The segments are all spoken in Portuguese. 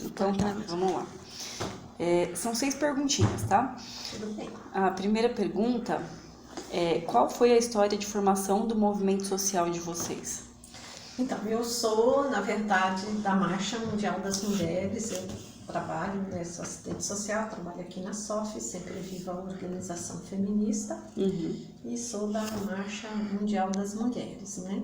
Então tá, vamos lá. São 6 perguntinhas, tá? Tudo bem. A primeira pergunta é: qual foi a história de formação do movimento social de vocês? Então, eu sou, na verdade, da Marcha Mundial das Mulheres. Eu trabalho nessa assistente social, trabalho aqui na SOF, sempre vivo a organização feminista, e sou da Marcha Mundial das Mulheres, né?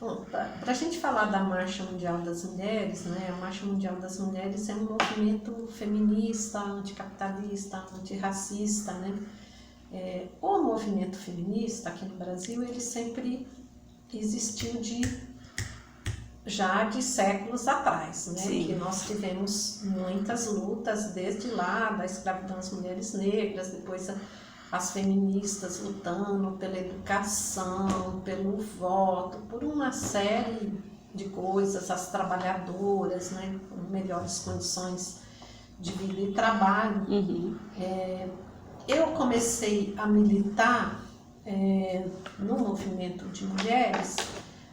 Bom, para a gente falar da Marcha Mundial das Mulheres, né? A Marcha Mundial das Mulheres é um movimento feminista, anticapitalista, antirracista, né? O movimento feminista aqui no Brasil, ele sempre existiu já de séculos atrás, né? Sim. Que nós tivemos muitas lutas desde lá, da escravidão das mulheres negras, depois as feministas lutando pela educação, pelo voto, por uma série de coisas, as trabalhadoras, né? Com melhores condições de vida e trabalho. Eu comecei a militar no movimento de mulheres,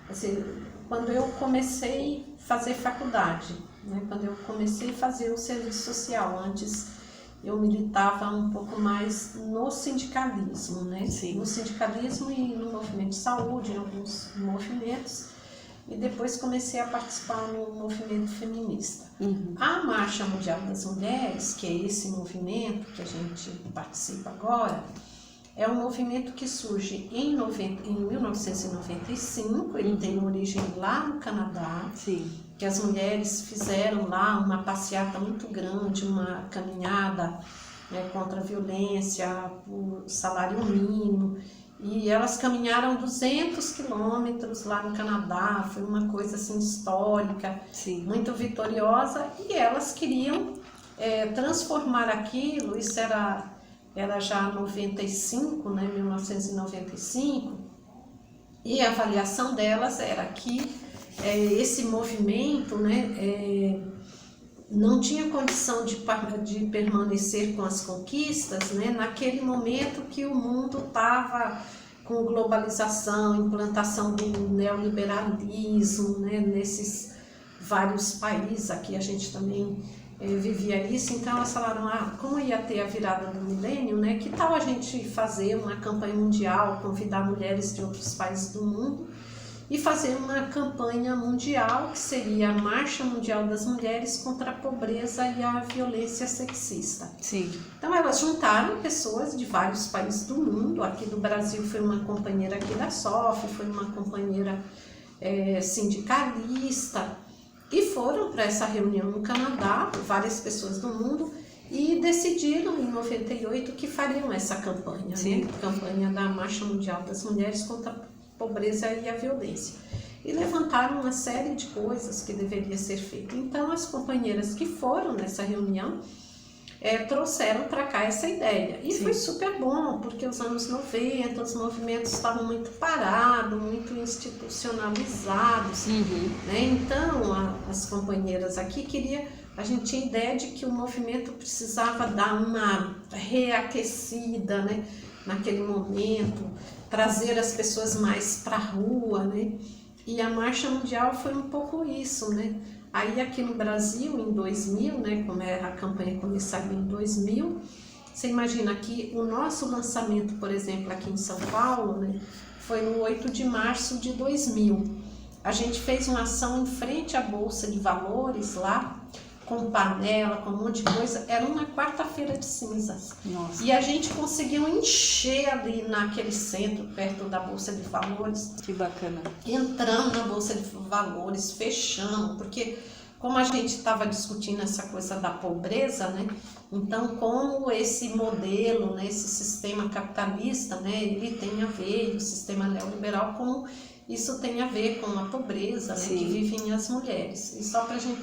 assim, quando eu comecei a fazer faculdade, né? Quando eu comecei a fazer o serviço social. Antes eu militava um pouco mais no sindicalismo, né? Sim. No sindicalismo e no movimento de saúde, em alguns movimentos, e depois comecei a participar no movimento feminista. A Marcha Mundial das Mulheres, que é esse movimento que a gente participa agora, é um movimento que surge em 1995, ele tem origem lá no Canadá. Sim. Que as mulheres fizeram lá uma passeata muito grande, uma caminhada, né, contra a violência, por salário mínimo, e elas caminharam 200 quilômetros lá no Canadá. Foi uma coisa assim histórica, Sim. muito vitoriosa, e elas queriam transformar aquilo. Isso era já 95, né, 1995, e a avaliação delas era que esse movimento, né, não tinha condição de permanecer com as conquistas, né, naquele momento que o mundo estava com globalização, implantação do neoliberalismo, né, nesses vários países. Aqui a gente também vivia isso. Então elas falaram, como ia ter a virada do milênio, né, que tal a gente fazer uma campanha mundial, convidar mulheres de outros países do mundo e fazer uma campanha mundial, que seria a Marcha Mundial das Mulheres contra a pobreza e a violência sexista. Sim. Então elas juntaram pessoas de vários países do mundo. Aqui do Brasil foi uma companheira aqui da SOF, foi uma companheira sindicalista, e foram para essa reunião no Canadá, várias pessoas do mundo, e decidiram em 98 que fariam essa campanha, né? Campanha da Marcha Mundial das Mulheres contra a pobreza e a violência. E levantaram uma série de coisas que deveria ser feito. Então as companheiras que foram nessa reunião trouxeram para cá essa ideia. E foi super bom, porque os anos 90, os movimentos estavam muito parados, muito institucionalizados. Né? Então as companheiras aqui a gente tinha ideia de que o movimento precisava dar uma reaquecida, né, naquele momento, trazer as pessoas mais para a rua, né? E a Marcha Mundial foi um pouco isso, né? Aí aqui no Brasil, em 2000, né, como a campanha começaria em 2000, você imagina que o nosso lançamento, por exemplo, aqui em São Paulo, né, foi no 8 de março de 2000. A gente fez uma ação em frente à Bolsa de Valores lá, com panela, com um monte de coisa. Era uma quarta-feira de cinzas. Nossa. E a gente conseguiu encher ali naquele centro, perto da Bolsa de Valores. Que bacana. Entramos na Bolsa de Valores, fechamos, porque como a gente estava discutindo essa coisa da pobreza, né? Então, como esse modelo, né, esse sistema capitalista, né, ele tem a ver, e o sistema neoliberal, como isso tem a ver com a pobreza, né, que vivem as mulheres. E só para a gente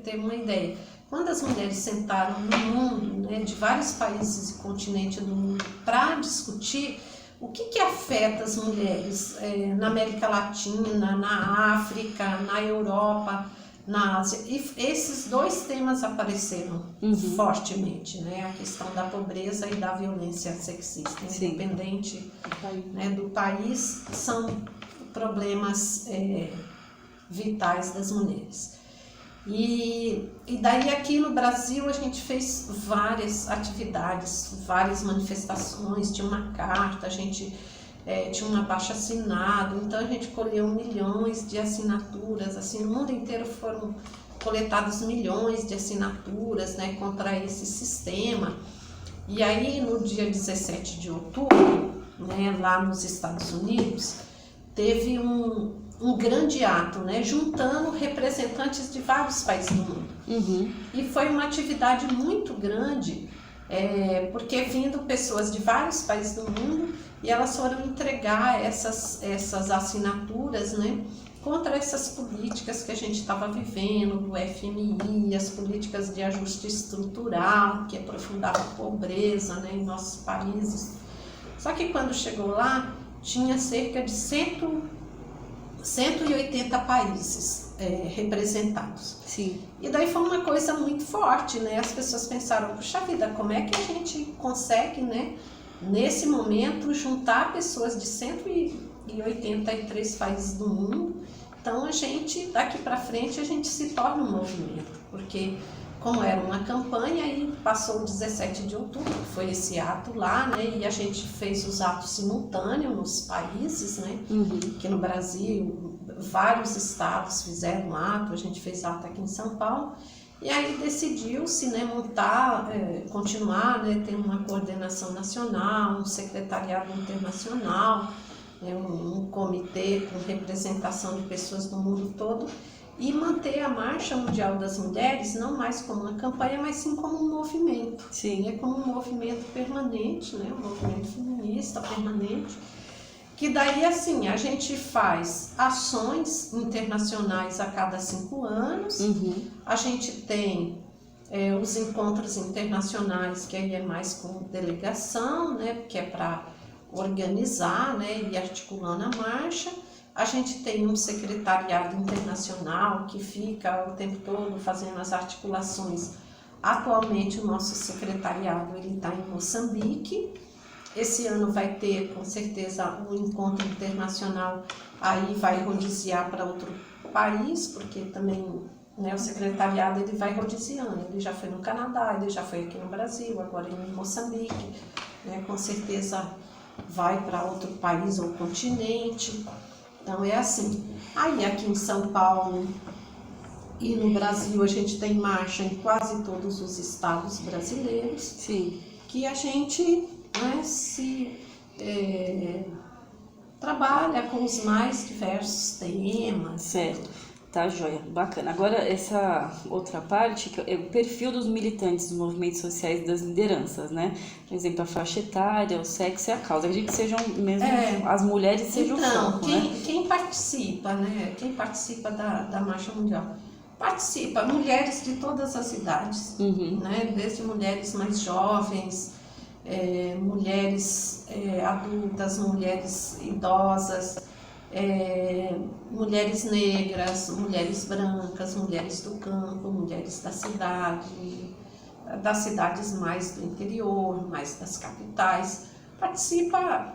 ter uma ideia, quando as mulheres sentaram no mundo, né, de vários países e continentes do mundo, para discutir o que afeta as mulheres na América Latina, na África, na Europa, na Ásia, e esses 2 temas apareceram fortemente, né, a questão da pobreza e da violência sexista, independente, né, do país, são problemas vitais das mulheres. E daí aqui no Brasil a gente fez várias atividades, várias manifestações, tinha uma carta, a gente tinha um abaixo-assinado, então a gente colheu milhões de assinaturas, assim, no mundo inteiro foram coletados milhões de assinaturas, né, contra esse sistema. E aí no dia 17 de outubro, né, lá nos Estados Unidos, teve um grande ato, né, juntando representantes de vários países do mundo. Uhum. E foi uma atividade muito grande, porque vindo pessoas de vários países do mundo e elas foram entregar essas assinaturas, né, contra essas políticas que a gente estava vivendo, do FMI, as políticas de ajuste estrutural, que aprofundavam a pobreza, né, em nossos países. Só que quando chegou lá, tinha cerca de 180 países representados. Sim. E daí foi uma coisa muito forte, né? As pessoas pensaram, puxa vida, como é que a gente consegue, né, nesse momento, juntar pessoas de 183 países do mundo? Então a gente, daqui para frente, a gente se torna um movimento, porque como era uma campanha, aí passou o 17 de outubro, que foi esse ato lá, né? E a gente fez os atos simultâneos nos países, né? Uhum. Aqui no Brasil, vários estados fizeram ato, a gente fez ato aqui em São Paulo. E aí decidiu-se, né, montar, continuar, né, ter uma coordenação nacional, um secretariado internacional, né, um comitê com representação de pessoas do mundo todo, e manter a Marcha Mundial das Mulheres não mais como uma campanha, mas sim como um movimento. Sim. Né, como um movimento permanente, né, um movimento feminista permanente, que daí assim, a gente faz ações internacionais a cada 5 anos, Uhum. a gente tem os encontros internacionais, que aí é mais com delegação, né, que é para organizar, né, e articulando a marcha. A gente tem um secretariado internacional que fica o tempo todo fazendo as articulações. Atualmente o nosso secretariado está em Moçambique. Esse ano vai ter com certeza um encontro internacional, aí vai rodiziar para outro país, porque também, né, o secretariado ele vai rodiziando. Ele já foi no Canadá, ele já foi aqui no Brasil, agora em Moçambique, né, com certeza vai para outro país ou continente. Então é assim. Aí aqui em São Paulo e no Brasil a gente tem marcha em quase todos os estados brasileiros. Sim. Que a gente, né, trabalha com os mais diversos temas. Certo. Tá, joia. Bacana. Agora, essa outra parte, que é o perfil dos militantes dos movimentos sociais e das lideranças, né? Por exemplo, a faixa etária, o sexo e a causa. Acredito que sejam mesmo, as mulheres sejam o foco, né? Quem participa, né? Quem participa da Marcha Mundial? Participa mulheres de todas as idades, né? Desde mulheres mais jovens, mulheres adultas, mulheres idosas, mulheres negras, mulheres brancas, mulheres do campo, mulheres da cidade, das cidades mais do interior, mais das capitais. Participa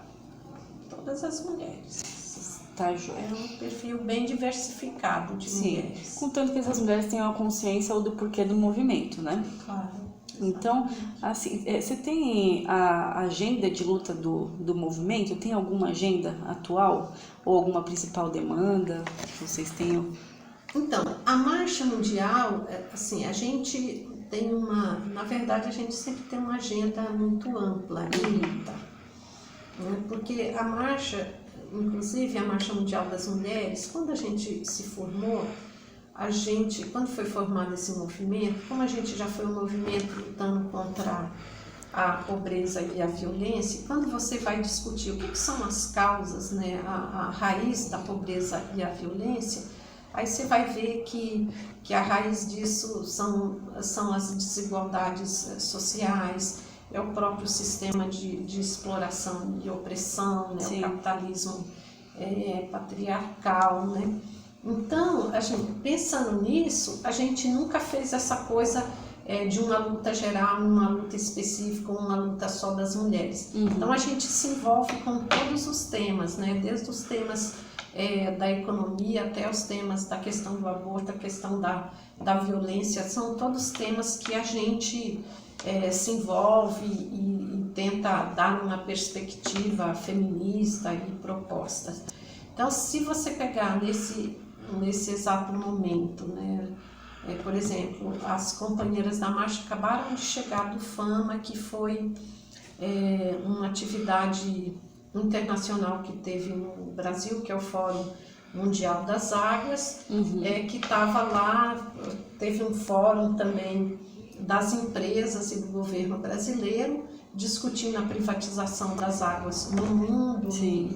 todas as mulheres. Tá, joia. É um perfil bem diversificado de mulheres. Contanto que essas mulheres tenham a consciência do porquê do movimento, né? Claro. Então, assim, você tem a agenda de luta do movimento? Tem alguma agenda atual? Ou alguma principal demanda que vocês tenham? Então, a Marcha Mundial, assim, a gente tem na verdade, a gente sempre tem uma agenda muito ampla de luta. Né? Porque a marcha, inclusive a Marcha Mundial das Mulheres, quando a gente se formou, quando foi formado esse movimento, como a gente já foi um movimento lutando contra a pobreza e a violência, quando você vai discutir o que são as causas, né, a raiz da pobreza e a violência, aí você vai ver que a raiz disso são as desigualdades sociais, é o próprio sistema de exploração e opressão, né, o capitalismo patriarcal, né? Então, pensando nisso, a gente nunca fez essa coisa de uma luta geral, uma luta específica, uma luta só das mulheres. Então, a gente se envolve com todos os temas, né? Desde os temas da economia até os temas da questão do aborto, a questão da violência, são todos temas que a gente se envolve e tenta dar uma perspectiva feminista e propostas. Então, se você pegar nesse exato momento, né, por exemplo, as companheiras da marcha acabaram de chegar do FAMA, que foi uma atividade internacional que teve no Brasil, que é o Fórum Mundial das Águas, que estava lá, teve um fórum também das empresas e do governo brasileiro, discutindo a privatização das águas no mundo,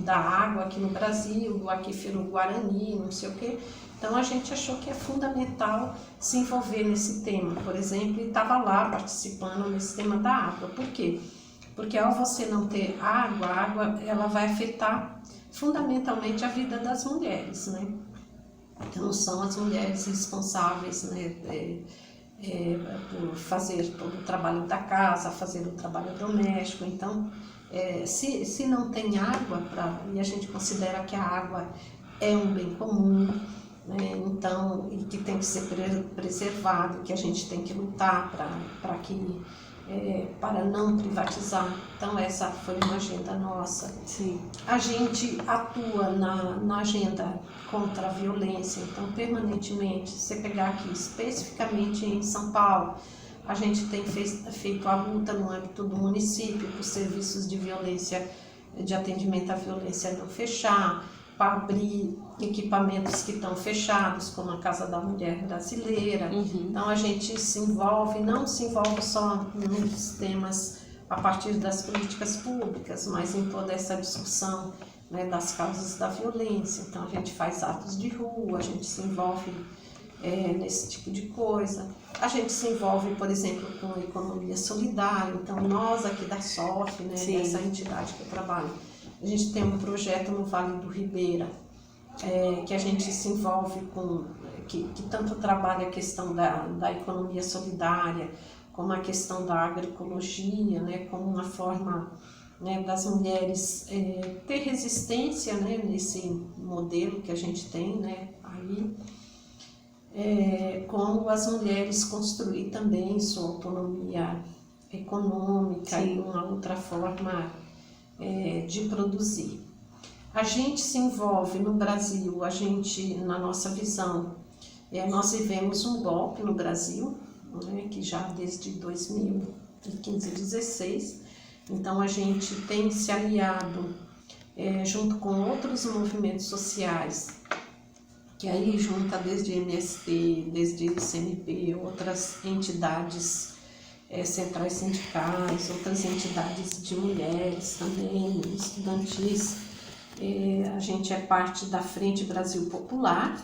da água aqui no Brasil, do aquífero Guarani, não sei o quê. Então a gente achou que é fundamental se envolver nesse tema, por exemplo, e estava lá participando nesse tema da água. Por quê? Porque ao você não ter água, a água ela vai afetar fundamentalmente a vida das mulheres, né? Então são as mulheres responsáveis, né, por fazer todo o trabalho da casa, fazer o trabalho doméstico. Então, se não tem água, e a gente considera que a água é um bem comum, né, então, e que tem que ser preservado, que a gente tem que lutar para não privatizar. Então essa foi uma agenda nossa. Sim. A gente atua na agenda contra a violência, então permanentemente, se você pegar aqui especificamente em São Paulo, a gente tem feito a luta no âmbito do município por serviços de violência, de atendimento à violência não fechar, para abrir equipamentos que estão fechados, como a Casa da Mulher Brasileira. Então a gente se envolve, não se envolve só nos temas a partir das políticas públicas, mas em toda essa discussão, né, das causas da violência. Então a gente faz atos de rua, a gente se envolve nesse tipo de coisa. A gente se envolve, por exemplo, com a economia solidária. Então nós aqui da SOF, né, dessa entidade que eu trabalho, a gente tem um projeto no Vale do Ribeira, que a gente se envolve com, que tanto trabalha a questão da economia solidária, como a questão da agroecologia, né, como uma forma, né, das mulheres ter resistência, né, nesse modelo que a gente tem, né, aí, como as mulheres construir também sua autonomia econômica e uma outra forma de produzir. A gente se envolve no Brasil, a gente, na nossa visão, nós vivemos um golpe no Brasil, né, que já desde 2015, 2016, então a gente tem se aliado junto com outros movimentos sociais, que aí junta desde MST, desde CNP, outras entidades centrais sindicais, outras entidades de mulheres também, estudantis. A gente é parte da Frente Brasil Popular,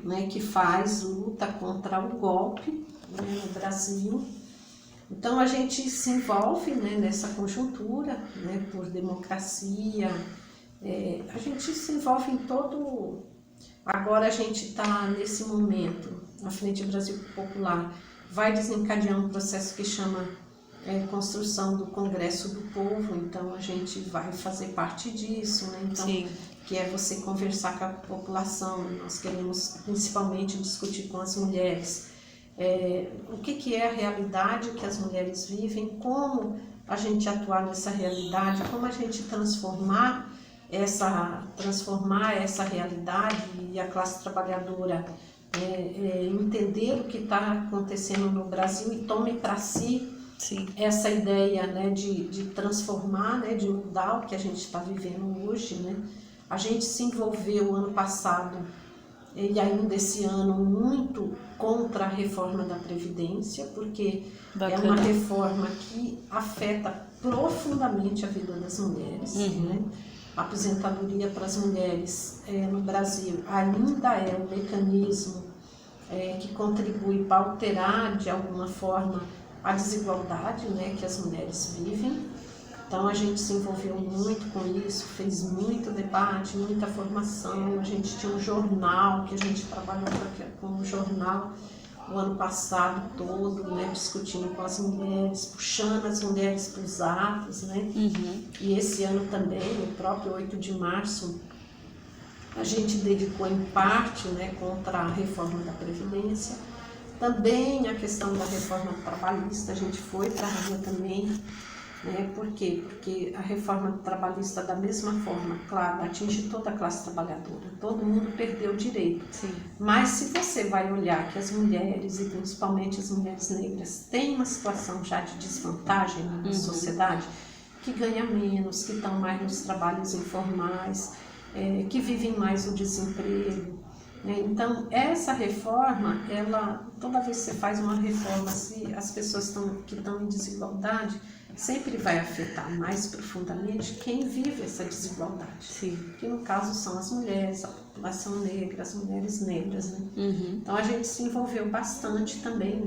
né, que faz luta contra o golpe, né, no Brasil. Então a gente se envolve, né, nessa conjuntura, né, por democracia. A gente se envolve em todo. Agora a gente está nesse momento, a Frente Brasil Popular vai desencadear um processo que chama construção do Congresso do Povo, então a gente vai fazer parte disso, né? Então, que é você conversar com a população. Nós queremos principalmente discutir com as mulheres o que é a realidade que as mulheres vivem, como a gente atuar nessa realidade, como a gente transformar essa realidade e a classe trabalhadora entender o que está acontecendo no Brasil e tome para si essa ideia, né, de transformar, né, de mudar o que a gente está vivendo hoje, né? A gente se envolveu ano passado e ainda esse ano muito contra a reforma da Previdência, porque é uma reforma que afeta profundamente a vida das mulheres, né? A aposentadoria para as mulheres no Brasil ainda é um mecanismo que contribui para alterar de alguma forma a desigualdade, né, que as mulheres vivem. Então a gente se envolveu muito com isso, fez muito debate, muita formação. A gente tinha um jornal que a gente trabalhou com um jornal o ano passado todo, né, discutindo com as mulheres, puxando as mulheres para os atos, né? E esse ano também, o próprio 8 de março, a gente dedicou em parte, né, contra a reforma da Previdência. Também a questão da reforma trabalhista, a gente foi para a rua também, né? Por quê? Porque a reforma trabalhista, da mesma forma, claro, atinge toda a classe trabalhadora, todo mundo perdeu o direito. Sim. Mas se você vai olhar que as mulheres, e principalmente as mulheres negras, têm uma situação já de desvantagem na sociedade, que ganha menos, que estão mais nos trabalhos informais, que vivem mais o desemprego. Então, essa reforma, toda vez que você faz uma reforma, se as pessoas que estão em desigualdade, sempre vai afetar mais profundamente quem vive essa desigualdade. Sim. Que no caso são as mulheres, a população negra, as mulheres negras, né? Então a gente se envolveu bastante também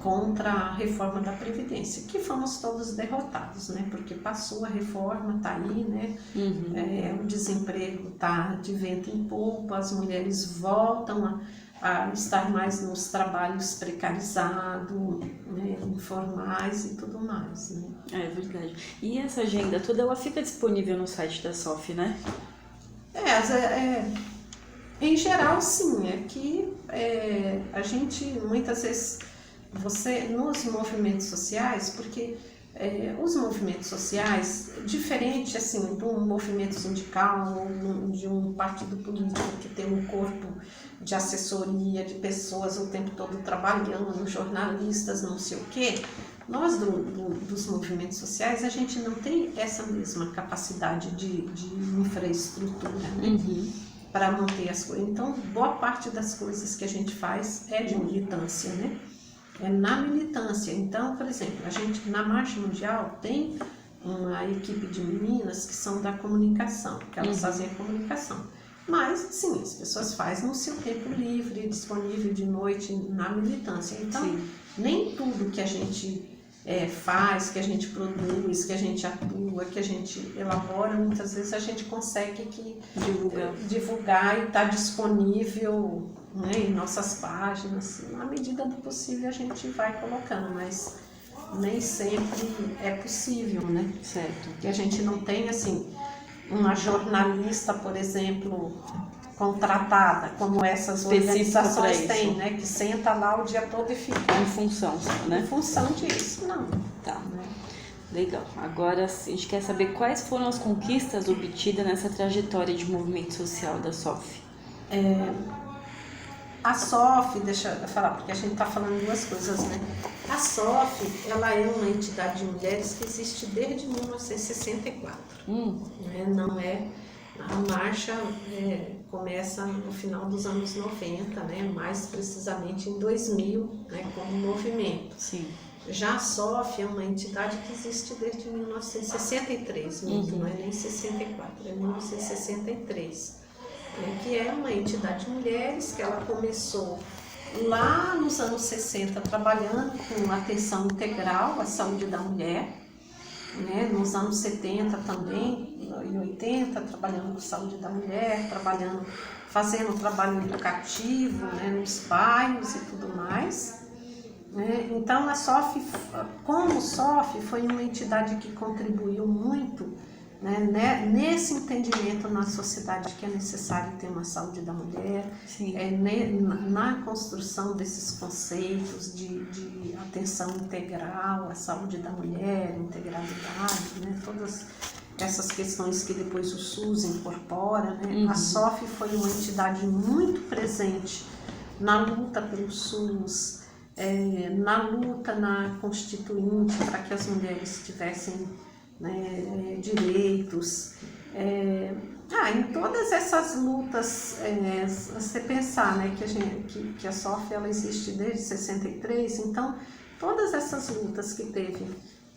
contra a reforma da Previdência, que fomos todos derrotados, né? Porque passou a reforma, está aí, né? O desemprego está de vento em polpa, as mulheres voltam a estar mais nos trabalhos precarizados, né, informais e tudo mais, né? É verdade. E essa agenda toda, ela fica disponível no site da SOF, né? Em geral, sim. É que a gente, muitas vezes, nos movimentos sociais, porque os movimentos sociais, diferente assim, de um movimento sindical ou de um partido político que tem um corpo de assessoria, de pessoas o tempo todo trabalhando, jornalistas, não sei o quê, nós dos movimentos sociais, a gente não tem essa mesma capacidade de infraestrutura, né? Para manter as coisas. Então, boa parte das coisas que a gente faz é de militância, né? É na militância. Então, por exemplo, a gente na Marcha Mundial tem uma equipe de meninas que são da comunicação, que elas fazem a comunicação. Mas, sim, as pessoas fazem no seu tempo livre, disponível de noite na militância. Então, nem tudo que a gente faz, que a gente produz, que a gente atua, que a gente elabora, muitas vezes a gente consegue divulgar e está disponível, né, em nossas páginas. Na medida do possível a gente vai colocando, mas nem sempre é possível, né? Certo. Que a gente não tem, assim, uma jornalista, por exemplo, contratada, como essas organizações têm, né? Que senta lá o dia todo e fica em função, né? Em função disso, não. Tá. Né? Legal. Agora a gente quer saber quais foram as conquistas obtidas nessa trajetória de movimento social da SOF. A SOF, deixa eu falar, porque a gente está falando duas coisas, né? A SOF, ela é uma entidade de mulheres que existe desde 1964. Né? Não é... A marcha começa no final dos anos 90, né? Mais precisamente em 2000, né? Como movimento. Sim. Já a SOF é uma entidade que existe desde 1963, não é nem 64, é 1963. Que é uma entidade de mulheres que ela começou lá nos anos 60 trabalhando com atenção integral à saúde da mulher, né? Nos anos 70 também, e 80, trabalhando com saúde da mulher, fazendo trabalho educativo, né? Nos bairros e tudo mais. Né? Então a SOF, como SOF, foi uma entidade que contribuiu muito, né, nesse entendimento na sociedade que é necessário ter uma saúde da mulher, na construção desses conceitos de atenção integral à saúde da mulher, integralidade, né, todas essas questões que depois o SUS incorpora. Né? A SOF foi uma entidade muito presente na luta pelo SUS, na luta na Constituinte para que as mulheres tivessem, né, direitos, em todas essas lutas, você pensar, né, que a SOF ela existe desde 63, então todas essas lutas que teve,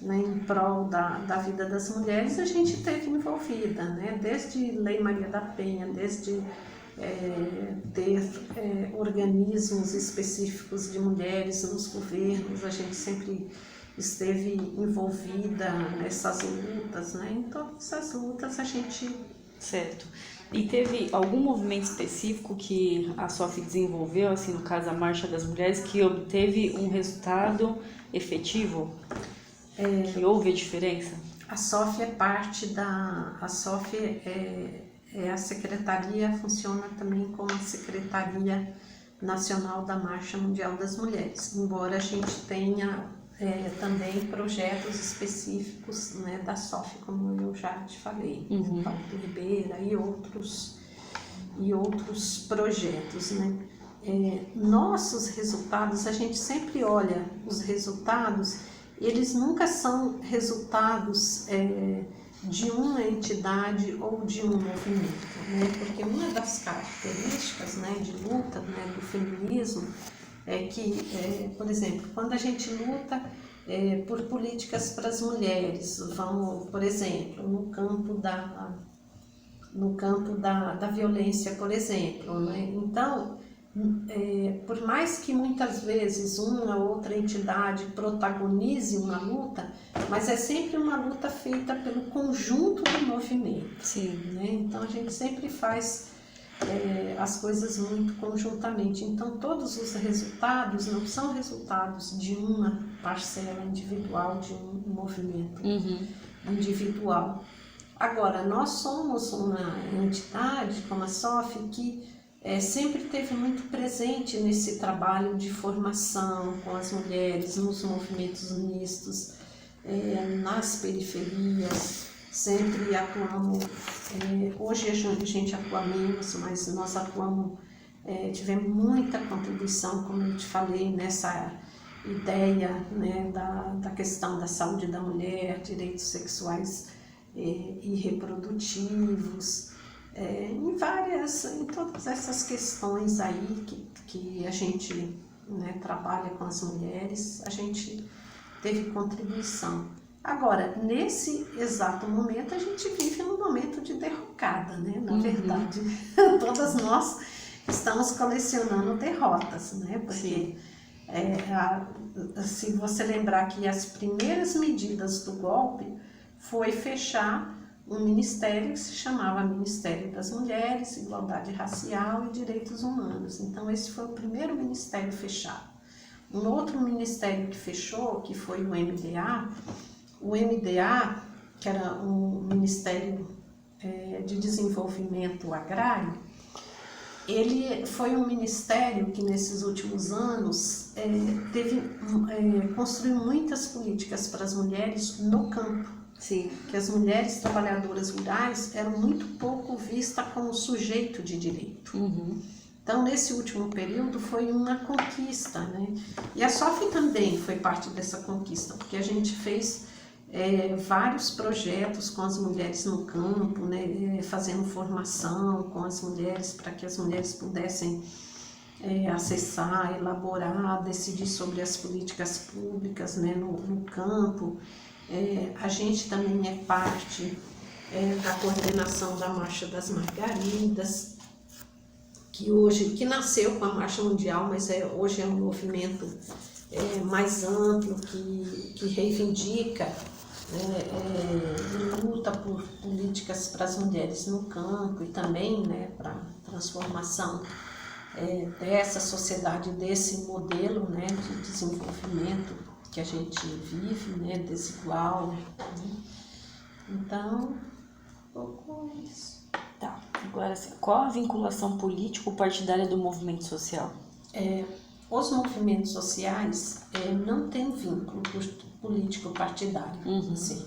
né, em prol da vida das mulheres, a gente teve envolvida, né, desde Lei Maria da Penha, desde ter organismos específicos de mulheres nos governos, a gente sempre esteve envolvida nessas lutas, né? Em todas essas lutas a gente... Certo. E teve algum movimento específico que a SOF desenvolveu, assim, no caso a Marcha das Mulheres, que obteve um resultado efetivo? Que houve a diferença? A SOF é parte da... A SOF a secretaria funciona também como a Secretaria Nacional da Marcha Mundial das Mulheres, embora a gente tenha também projetos específicos, né, da SOF, como eu já te falei, Paulo Ribeira e outros projetos, né? Nossos resultados, a gente sempre olha os resultados, eles nunca são resultados de uma entidade ou de um movimento, né? Porque uma das características, né, de luta, né, do feminismo é que, por exemplo, quando a gente luta por políticas para as mulheres, vamos, por exemplo, no campo da violência, por exemplo, né? Então, por mais que muitas vezes uma ou outra entidade protagonize uma luta, mas é sempre uma luta feita pelo conjunto do movimento. Sim. Né? Então a gente sempre faz as coisas muito conjuntamente. Então todos os resultados não são resultados de uma parcela individual, de um movimento individual. Agora, nós somos uma entidade como a SOF que sempre teve muito presente nesse trabalho de formação com as mulheres, nos movimentos mistos, nas periferias, sempre atuamos, hoje a gente atua menos, mas nós atuamos, tivemos muita contribuição, como eu te falei, nessa ideia, né, da questão da saúde da mulher, direitos sexuais e reprodutivos, em todas essas questões aí que a gente, né, trabalha com as mulheres, a gente teve contribuição. Agora, nesse exato momento, a gente vive num momento de derrocada, né? Na verdade, todas nós estamos colecionando derrotas, né? Porque se você lembrar que as primeiras medidas do golpe foi fechar um ministério que se chamava Ministério das Mulheres, Igualdade Racial e Direitos Humanos. Então, esse foi o primeiro ministério fechado. Um outro ministério que fechou, que foi o MDA, que era um Ministério de Desenvolvimento Agrário, ele foi um ministério que, nesses últimos anos, construiu muitas políticas para as mulheres no campo. Sim. Que as mulheres trabalhadoras rurais eram muito pouco vistas como sujeito de direito. Então, nesse último período, foi uma conquista, né? E a SOF também foi parte dessa conquista, porque a gente fez vários projetos com as mulheres no campo, né? Fazendo formação com as mulheres, para que as mulheres pudessem acessar, elaborar, decidir sobre as políticas públicas, né? No campo. A gente também é parte da coordenação da Marcha das Margaridas, que nasceu com a Marcha Mundial, mas hoje é um movimento mais amplo, que reivindica e luta por políticas para as mulheres no campo e também, né, para a transformação dessa sociedade, desse modelo, né, de desenvolvimento que a gente vive, né, desigual, né? Então, um pouco isso. Tá, agora qual a vinculação político-partidária do movimento social? Os movimentos sociais não têm vínculo político-partidário. Assim.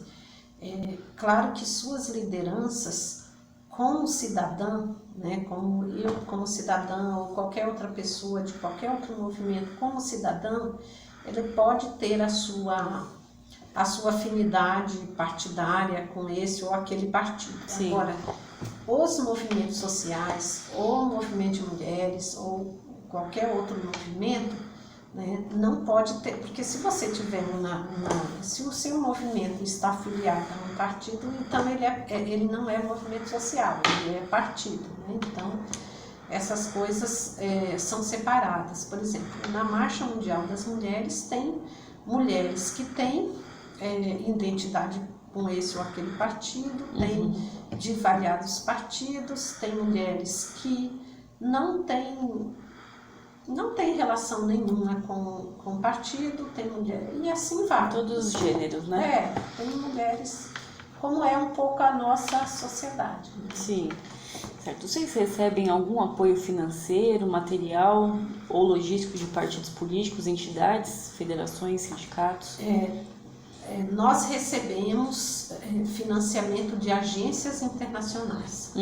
Claro que suas lideranças, como cidadã, né, como eu como cidadã ou qualquer outra pessoa de qualquer outro movimento como cidadão, ele pode ter a sua afinidade partidária com esse ou aquele partido. Sim. Agora, os movimentos sociais, ou o movimento de mulheres, ou qualquer outro movimento, né, não pode ter, porque se você tiver se o seu movimento está afiliado a um partido, então ele não é movimento social, ele é partido, né? Então, essas coisas são separadas. Por exemplo, na Marcha Mundial das Mulheres tem mulheres que têm identidade com esse ou aquele partido, tem de variados partidos, tem mulheres que não têm relação nenhuma com partido, tem mulher, e assim vai. Todos os gêneros, né? Tem mulheres, como é um pouco a nossa sociedade. Né? Sim. Certo. Vocês recebem algum apoio financeiro, material ou logístico de partidos políticos, entidades, federações, sindicatos? Nós recebemos financiamento de agências internacionais.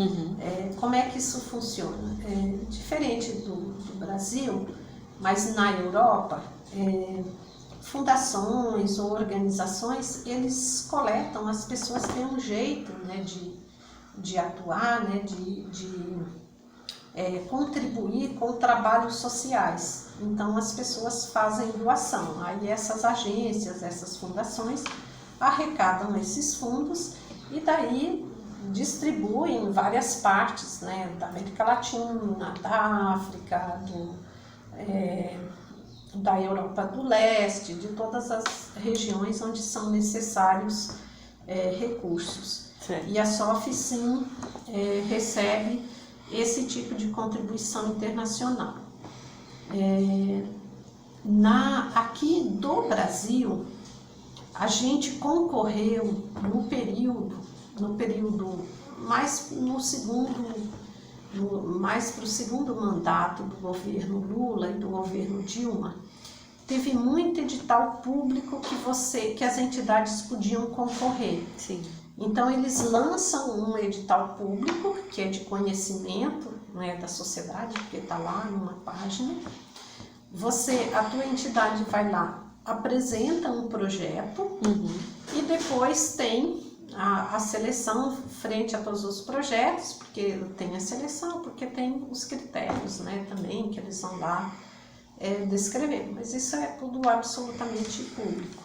Como é que isso funciona? Diferente do Brasil, mas na Europa, fundações ou organizações, eles coletam, as pessoas têm um jeito, né, de atuar, né, de contribuir com trabalhos sociais. Então as pessoas fazem doação, aí essas agências, essas fundações arrecadam esses fundos e daí distribuem em várias partes, né, da América Latina, da África, da Europa do Leste, de todas as regiões onde são necessários recursos. Certo. E a SOF sim recebe esse tipo de contribuição internacional. Aqui do Brasil, a gente concorreu no período mais para o segundo mandato do governo Lula e do governo Dilma. Teve muito edital público que as entidades podiam concorrer. Sim. Então eles lançam um edital público que é de conhecimento, né, da sociedade, porque está lá numa página. A tua entidade vai lá, apresenta um projeto e depois tem a seleção frente a todos os projetos, porque tem a seleção, porque tem os critérios, né, também que eles vão lá descrever, mas isso é tudo absolutamente público.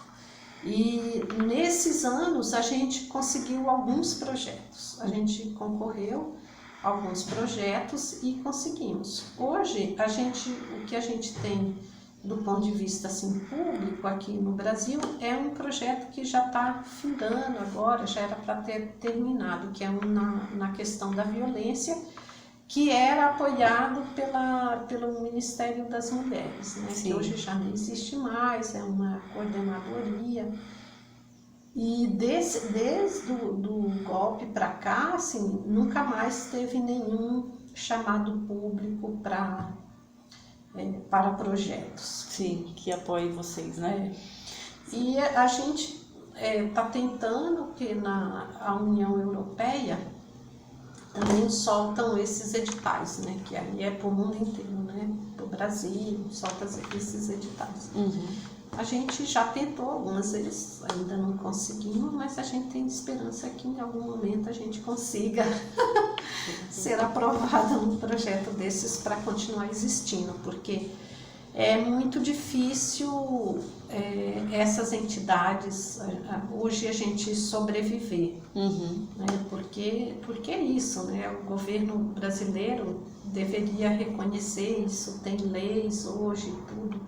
E nesses anos a gente conseguiu alguns projetos, a gente concorreu a alguns projetos e conseguimos. Hoje o que a gente tem do ponto de vista assim, público aqui no Brasil é um projeto que já está findando agora, já era para ter terminado, que é na questão da violência, que era apoiado pelo Ministério das Mulheres, né? Que hoje já não existe mais, é uma coordenadoria. E desde o golpe para cá, assim, nunca mais teve nenhum chamado público para projetos. Sim, que apoie vocês, né? E a gente está tentando que a União Europeia também soltam esses editais, né? Que aí é para o mundo inteiro, né? Para o Brasil, solta esses editais. A gente já tentou algumas vezes, ainda não conseguimos, mas a gente tem esperança que em algum momento a gente consiga ser aprovada num projeto desses para continuar existindo, porque é muito difícil essas entidades, hoje a gente sobreviver, né? Porque é isso, né? O governo brasileiro deveria reconhecer isso, tem leis hoje e tudo,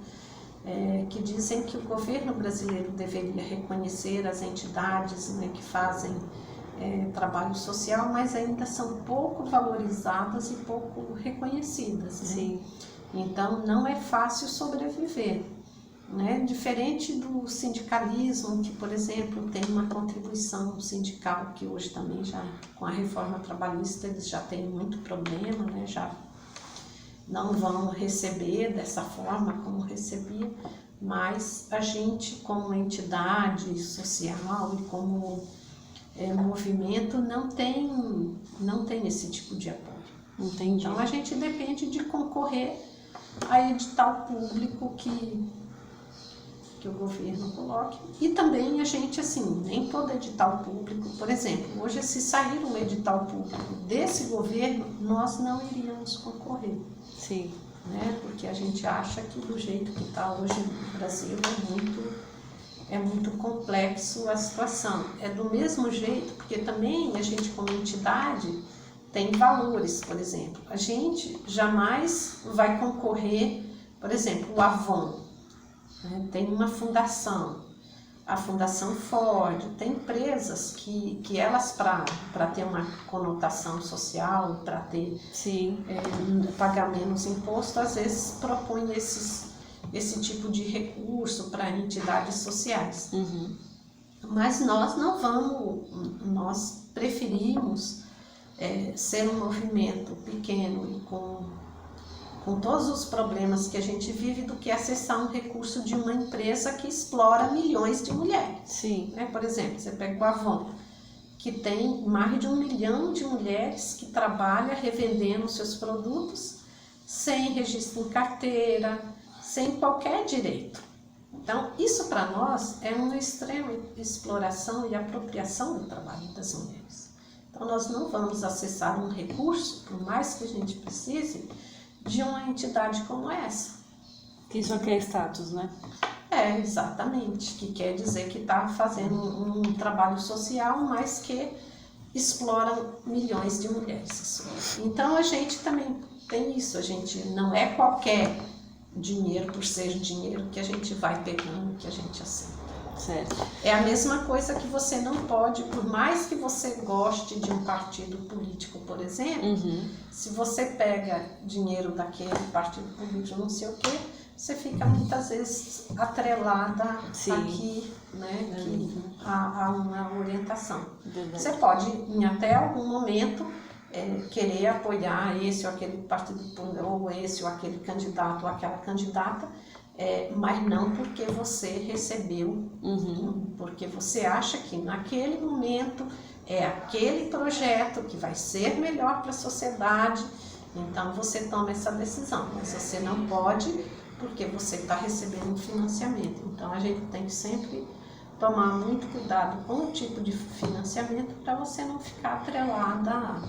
que dizem que o governo brasileiro deveria reconhecer as entidades, né, que fazem trabalho social, mas ainda são pouco valorizadas e pouco reconhecidas, né? Sim. Então não é fácil sobreviver, né? Diferente do sindicalismo, que, por exemplo, tem uma contribuição sindical, que hoje também já com a reforma trabalhista eles já têm muito problema, né? Já não vão receber dessa forma como recebia, mas a gente, como entidade social e como movimento, não tem esse tipo de apoio. Entendi. Então a gente depende de concorrer a edital público que o governo coloque. E também a gente, assim, nem todo edital público, por exemplo, hoje se sair um edital público desse governo, nós não iríamos concorrer. Sim. Né? Porque a gente acha que do jeito que está hoje no Brasil é muito complexo a situação. É do mesmo jeito, porque também a gente, como entidade, tem valores, por exemplo. A gente jamais vai concorrer, por exemplo, o Avon, né? Tem uma fundação, a Fundação Ford, tem empresas que elas, para ter uma conotação social, para ter pagar menos imposto, às vezes propõem esse tipo de recurso para entidades sociais. Mas nós não vamos, nós preferimos ser um movimento pequeno e com todos os problemas que a gente vive, do que acessar um recurso de uma empresa que explora milhões de mulheres. Sim. Por exemplo, você pega o Avon, que tem mais de 1 milhão de mulheres que trabalham revendendo seus produtos sem registro em carteira, sem qualquer direito. Então, isso para nós é uma extrema exploração e apropriação do trabalho das mulheres. Então, nós não vamos acessar um recurso, por mais que a gente precise, de uma entidade como essa. Que só quer status, né? Exatamente. Que quer dizer que está fazendo um trabalho social, mas que explora milhões de mulheres. Então, a gente também tem isso. A gente não é qualquer dinheiro, por ser dinheiro, que a gente vai pegando, que a gente aceita. Certo. É a mesma coisa que você não pode, por mais que você goste de um partido político, por exemplo, se você pega dinheiro daquele partido político, não sei o quê, você fica muitas vezes atrelada aqui, né, a uma orientação. Verdade. Você pode, em até algum momento, querer apoiar esse ou aquele partido, ou esse ou aquele candidato ou aquela candidata, mas não porque você recebeu, porque você acha que naquele momento é aquele projeto que vai ser melhor para a sociedade, então você toma essa decisão, mas você não pode porque você está recebendo um financiamento. Então a gente tem que sempre tomar muito cuidado com o tipo de financiamento para você não ficar atrelada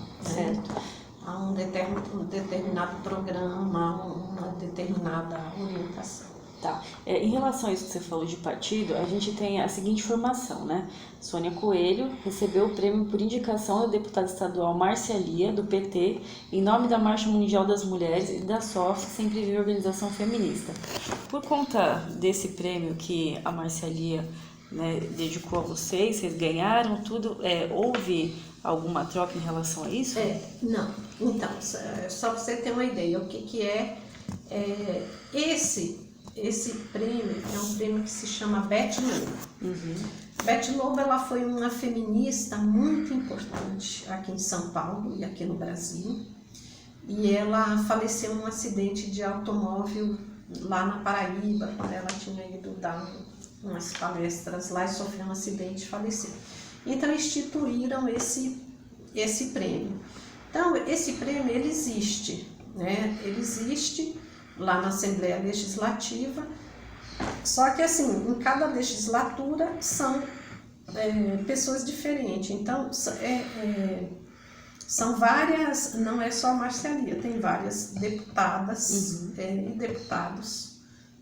a um determinado programa, uma determinada orientação. Tá. Em relação a isso que você falou de partido, a gente tem a seguinte informação, né? Sônia Coelho recebeu o prêmio por indicação da deputada estadual Márcia Lia, do PT, em nome da Marcha Mundial das Mulheres e da SOF, Sempre Viva Organização Feminista. Por conta desse prêmio que a Márcia Lia, né, dedicou a vocês ganharam tudo, houve alguma troca em relação a isso? Não. Então, só para você ter uma ideia, o que é esse prêmio é um prêmio que se chama Beth Lobo. Beth Lobo, ela foi uma feminista muito importante aqui em São Paulo e aqui no Brasil. E ela faleceu num acidente de automóvel lá na Paraíba, quando ela tinha ido dar umas palestras lá e sofreu um acidente e faleceu. Então instituíram esse prêmio. Então esse prêmio ele existe, né? Ele existe lá na Assembleia Legislativa, só que assim, em cada legislatura são pessoas diferentes, então são várias, não é só a Márcia Lia, tem várias deputadas e deputados,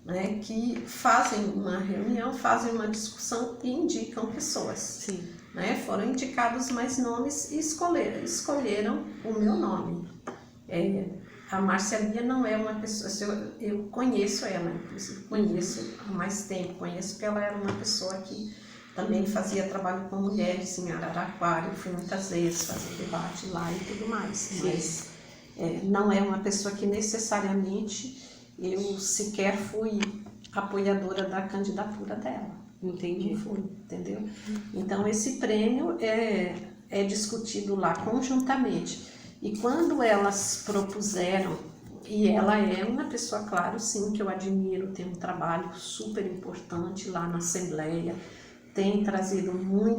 né, que fazem uma reunião, fazem uma discussão e indicam pessoas. Sim. Né? Foram indicados mais nomes e escolheram o meu nome. A Márcia Lia não é uma pessoa, eu conheço ela, inclusive conheço há mais tempo, conheço porque ela era uma pessoa que também fazia trabalho com mulheres em Araraquara, eu fui muitas vezes fazer debate lá e tudo mais. Sim. Mas não é uma pessoa que necessariamente eu sequer fui apoiadora da candidatura dela. Entendi. Não fui, entendeu? Então esse prêmio é discutido lá conjuntamente. E quando elas propuseram, e ela é uma pessoa, claro, sim, que eu admiro, tem um trabalho super importante lá na Assembleia, tem trazido muito